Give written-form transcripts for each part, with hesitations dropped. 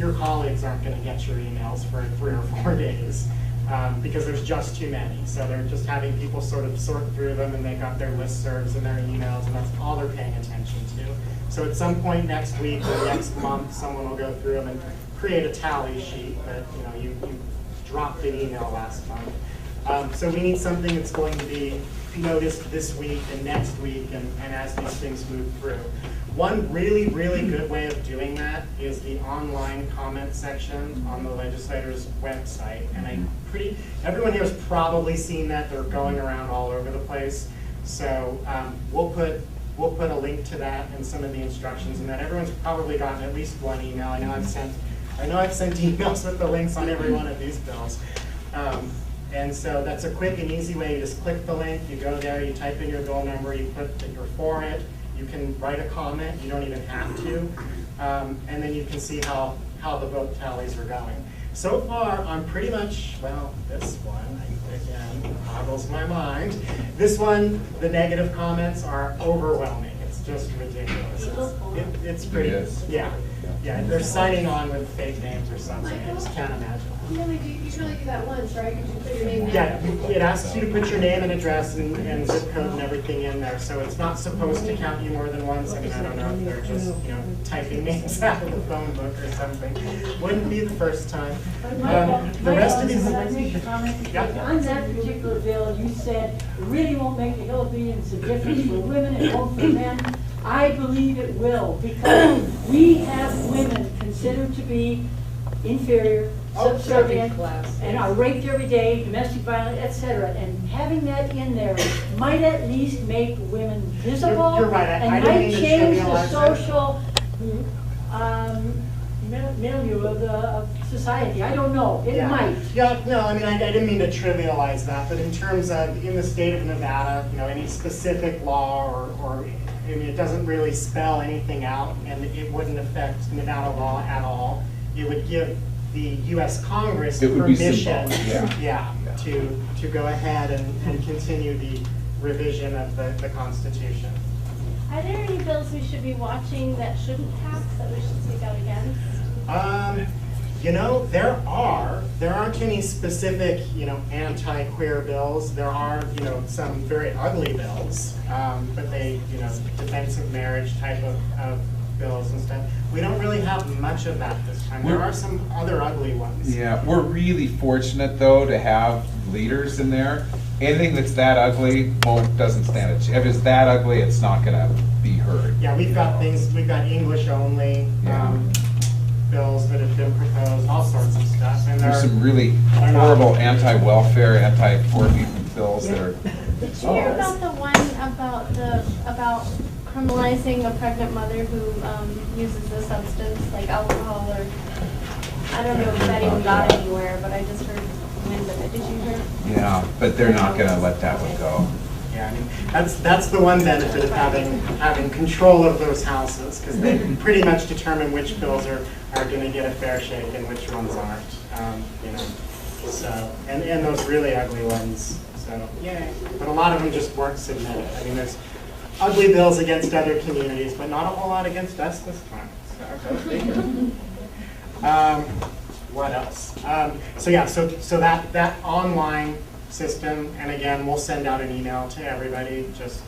your colleagues aren't going to get your emails for 3 or 4 days because there's just too many. So they're just having people sort through them, and they got their listservs and their emails, and that's all they're paying attention to. So at some point next week or next month, someone will go through them and create a tally sheet that you dropped an email last month. So we need something that's going to be noticed this week and next week, and as these things move through. One really, really good way of doing that is the online comment section on the legislator's website. And everyone here has probably seen that. They're going around all over the place. So we'll put a link to that and some of the instructions, and that everyone's probably gotten at least one email. I know I've sent emails with the links on every one of these bills. And so that's a quick and easy way. You just click the link, you go there, you type in your bill number, you put that you're for it. You can write a comment, you don't even have to. And then you can see how the vote tallies are going. So far, I'm pretty much, well, this one, again, boggles my mind. This one, the negative comments are overwhelming. It's just ridiculous. It's pretty, yeah. They're signing on with fake names or something. I just can't imagine. You really do that once, right? You put your name Yeah, it asks you to put your name and address and zip code and everything in there. So it's not supposed to count you more than once. I mean, I don't know if they're just typing names out of the phone book or something. Wouldn't be the first time. The rest of these. On that particular bill, you said it really won't make a hill of beans a difference for women and won't for men. I believe it will, because we have women considered to be inferior, subservient, and are raped every day, domestic violence, etc. And having that in there might at least make women visible. You're right. And might change the social milieu of society. I don't know. It might. Yeah, no, I mean, I didn't mean to trivialize that, but in terms of, in the state of Nevada, any specific law or I mean, it doesn't really spell anything out, and it wouldn't affect Nevada law at all. It would give the U.S. Congress permission to go ahead and continue the revision of the Constitution. Are there any bills we should be watching that shouldn't pass, that we should speak out against? There aren't any specific, anti-queer bills. There are, some very ugly bills, but they, defense of marriage type of bills and stuff. We don't really have much of that this time. There are some other ugly ones. Yeah, we're really fortunate though to have leaders in there. Anything that's that ugly, doesn't stand a chance. If it's that ugly, it's not going to be heard. Yeah, we've got English only bills that have been proposed, all sorts of stuff. And there's some really horrible anti-welfare, anti-poor people bills that are. Did you hear about the one about criminalizing a pregnant mother who uses a substance like alcohol, or I don't know if that even got anywhere, but I just heard wind of it. Did you hear? Yeah, but they're not going to let that one go. Yeah, I mean, that's the one benefit of having control of those houses, because they pretty much determine which bills are going to get a fair shake and which ones aren't. So and those really ugly ones. So yay! But a lot of them just weren't submitted. I mean, there's ugly bills against other communities, but not a whole lot against us this time. So go figure. What else? So that online system, and again, we'll send out an email to everybody just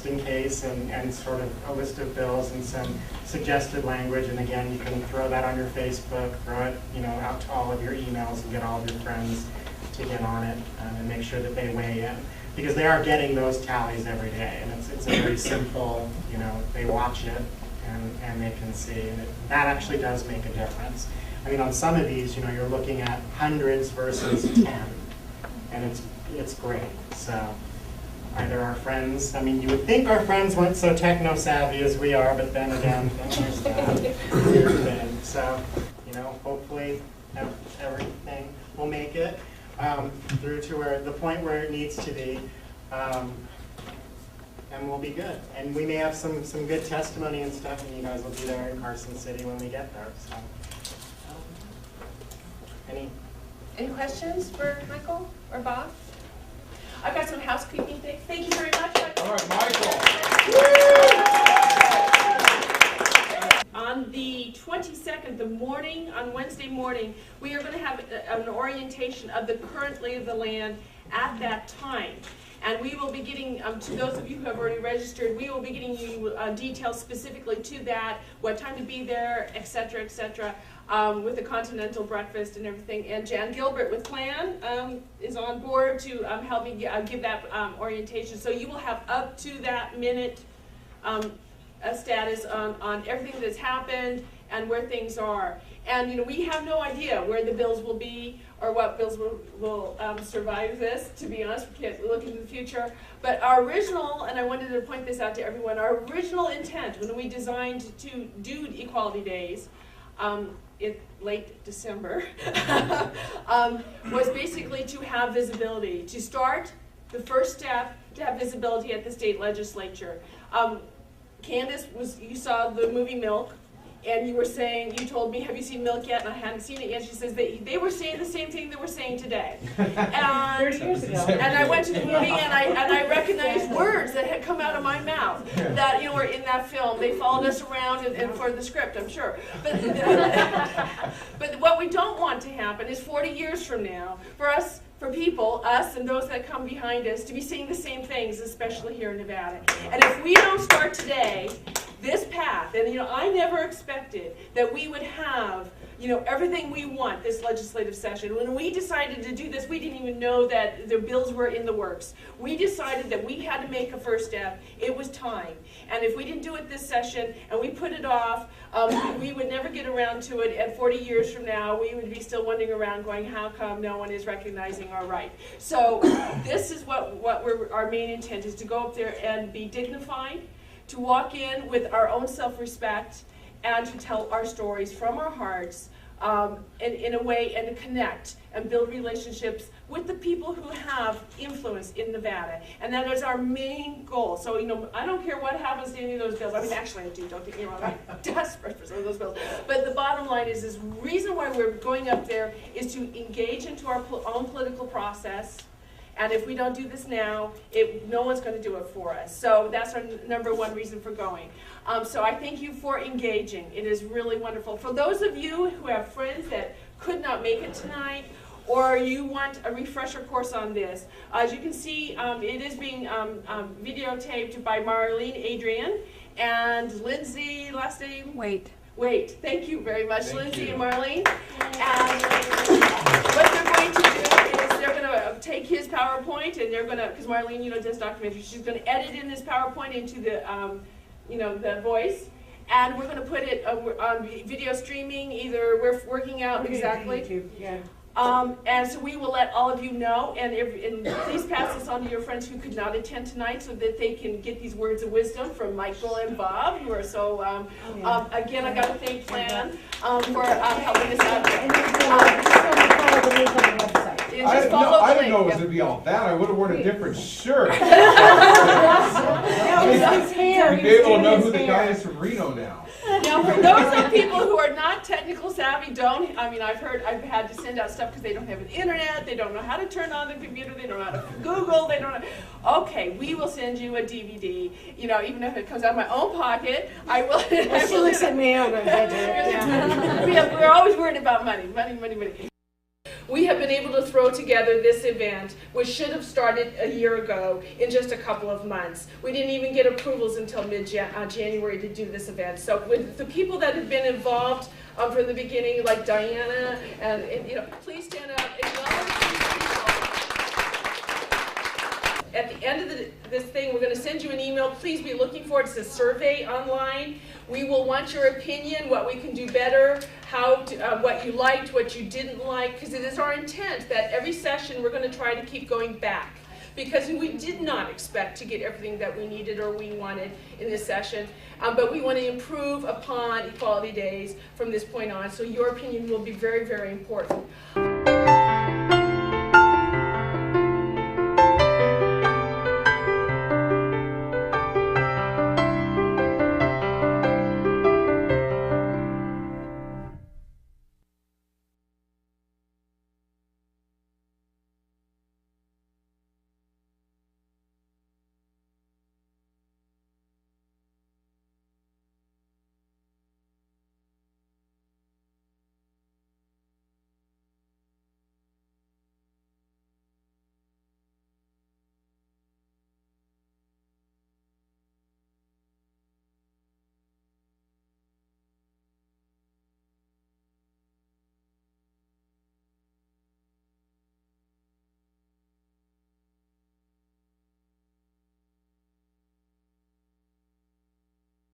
in case, and sort of a list of bills and some suggested language. And again, you can throw that on your Facebook, throw it out to all of your emails, and get all of your friends to get on it, and make sure that they weigh in, because they are getting those tallies every day, and it's a very simple. They watch it and they can see, and that actually does make a difference. I mean, on some of these, you're looking at hundreds versus 10, and it's great. So either our friends, I mean, you would think our friends weren't so techno-savvy as we are, but then again, there's that. So, hopefully everything will make it through to the point where it needs to be, and we'll be good. And we may have some good testimony and stuff, and you guys will be there in Carson City when we get there. So. Any questions for Michael or Bob? I've got some housekeeping things. Thank you very much, Michael. All right, Michael. On on the 22nd, the morning, on Wednesday morning, we are going to have an orientation of the current lay of the land at that time. And we will be getting, to those of you who have already registered, we will be getting you details specifically to that, what time to be there, et cetera, with the continental breakfast and everything. And Jan Gilbert with Plan is on board to help me give that orientation. So you will have up to that minute a status on everything that's happened and where things are. And you know, we have no idea where the bills will be or what bills will survive this, to be honest. We can't look into the future. But our original, and I wanted to point this out to everyone, our original intent when we designed to do Equality Days in late December was basically to have visibility, to start the first step to have visibility at the state legislature. Candace, you saw the movie Milk, and you were saying, you told me, have you seen Milk yet? And I hadn't seen it yet. She says they were saying the same thing that we're saying today. And 30 years ago. And I went to the movie and I recognized words that had come out of my mouth that were in that film. They followed us around and for the script, I'm sure. But what we don't want to happen is 40 years from now, for people, us and those that come behind us, to be saying the same things, especially here in Nevada. And if we don't start today, this path, and I never expected that we would have everything we want this legislative session. When we decided to do this, we didn't even know that the bills were in the works. We decided that we had to make a first step. It was time. And if we didn't do it this session and we put it off, we would never get around to it. And 40 years from now, we would be still wandering around going, how come no one is recognizing our right? So this is what our main intent is, to go up there and be dignified, to walk in with our own self-respect, and to tell our stories from our hearts in a way, and to connect and build relationships with the people who have influence in Nevada. And that is our main goal. So, I don't care what happens to any of those bills. I mean, actually I do, don't get me wrong, I'm desperate for some of those bills. But the bottom line is the reason why we're going up there is to engage into our own political process. And if we don't do this now, no one's going to do it for us. So that's our number one reason for going. So I thank you for engaging. It is really wonderful. For those of you who have friends that could not make it tonight, or you want a refresher course on this, as you can see, it is being videotaped by Marlene Adrian and Lindsay, last name? Wait. Thank you very much, Thank Lindsay you. and Marlene. And what they're going to do is they're going to take his PowerPoint, and they're going to, because Marlene, does documentaries, she's going to edit in this PowerPoint into the, the voice, and we're going to put it on video streaming. Either we're working out exactly. YouTube, yeah. And so we will let all of you know, and please pass this on to your friends who could not attend tonight, so that they can get these words of wisdom from Michael and Bob, who are so, again, I got to thank Plan for helping us out. I didn't know it was going to be all that. I would have worn a different shirt. His hair. You'd be able to know who the guy is from Reno now. Now, for those of people who are not technical savvy, I've had to send out stuff because they don't have an internet, they don't know how to turn on the computer, they don't know how to Google, they don't know. Okay, we will send you a DVD. Even if it comes out of my own pocket, I will. She looks at me. We're always worried about money. We have been able to throw together this event, which should have started a year ago, in just a couple of months. We didn't even get approvals until mid-January to do this event. So with the people that have been involved from the beginning, like Diana, and please stand up. Acknowledge these people. At the end of this thing, we're going to send you an email. Please be looking for it. It's a survey online. We will want your opinion, what we can do better, what you liked, what you didn't like, because it is our intent that every session we're going to try to keep going back, because we did not expect to get everything that we needed or we wanted in this session, but we want to improve upon Equality Days from this point on, so your opinion will be very, very important.